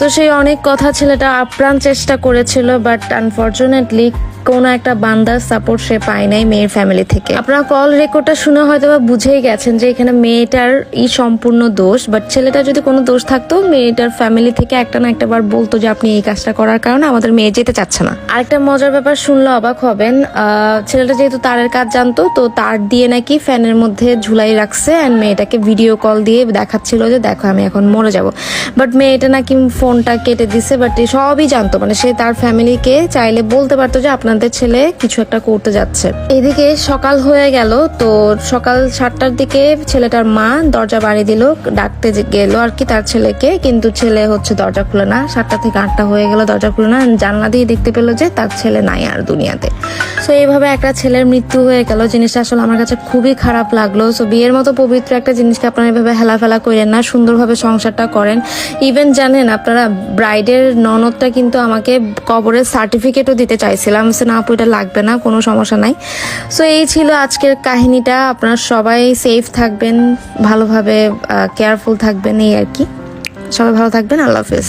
তো সেই অনেক কথা ছেলেটা আপ্রাণ চেষ্টা করেছিল, বাট আনফরচুনেটলি কোনো একটা বান্দার সাপোর্ট সে পায় নাই মেয়ের ফ্যামিলি থেকে। আপনারা কল রেকর্ডটা শুনে হয়তো বা বুঝেই গেছেন যে এখানে মেয়েটার সম্পূর্ণ দোষ, বাট ছেলেটা যদি কোনো দোষ থাকতো মেয়েটার ফ্যামিলি থেকে একটা না একটা বার বলতো যে আপনি এই কাজটা করার কারণে আমাদের মেয়ে যেতে চাচ্ছে না। আরেকটা মজার ব্যাপার শুনলে অবাক হবেন, ছেলেটা যেহেতু তারের কাজ জানতো, তো তার দিয়ে নাকি ফ্যানের মধ্যে ঝুলাই রাখছে অ্যান্ড মেয়েটাকে ভিডিও কল দিয়ে দেখাচ্ছিল যে দেখো আমি এখন মরে যাব। বাট মেয়েটা নাকি ফোনটা কেটে দিছে, বাট সবই জানতো, মানে সে তার ফ্যামিলিকে চাইলে বলতে পারতো যে আপনাদের ছেলে কিছু একটা করতে যাচ্ছে। এদিকে সকাল হয়ে গেল, তো সকাল 7টার দিকে ছেলেটার মা দরজা বাড়ি দিল, ডাকতে গেল আর কি তার ছেলেকে, কিন্তু ছেলে দরজা খুলে না। 7টা থেকে 8টা হয়ে গেল, দরজা খুলে না। জানলা দিয়ে দেখতে পেলো যে তার ছেলে নাই আর দুনিয়াতে। সো এইভাবে একটা ছেলের মৃত্যু হয়ে গেল। জিনিসটা আসলে আমার কাছে খুবই খারাপ লাগলো। সো বিয়ের মতো পবিত্র একটা জিনিসকে আপনারা এভাবে হেলাফেলা করেন না, সুন্দরভাবে সংসারটা করেন। ইভেন জানেন আপনারা, ব্রাইডের ননদটা কিন্তু আমাকে কবরের সার্টিফিকেটও দিতে চাইছিলাম, না আপু এটা লাগবে না, কোনো সমস্যা নাই। সো এই ছিল আজকের কাহিনীটা। আপনারা সবাই সেফ থাকবেন, ভালোভাবে কেয়ারফুল থাকবেন, এই আর কি। সবাই ভালো থাকবেন, আল্লাহ হাফেজ।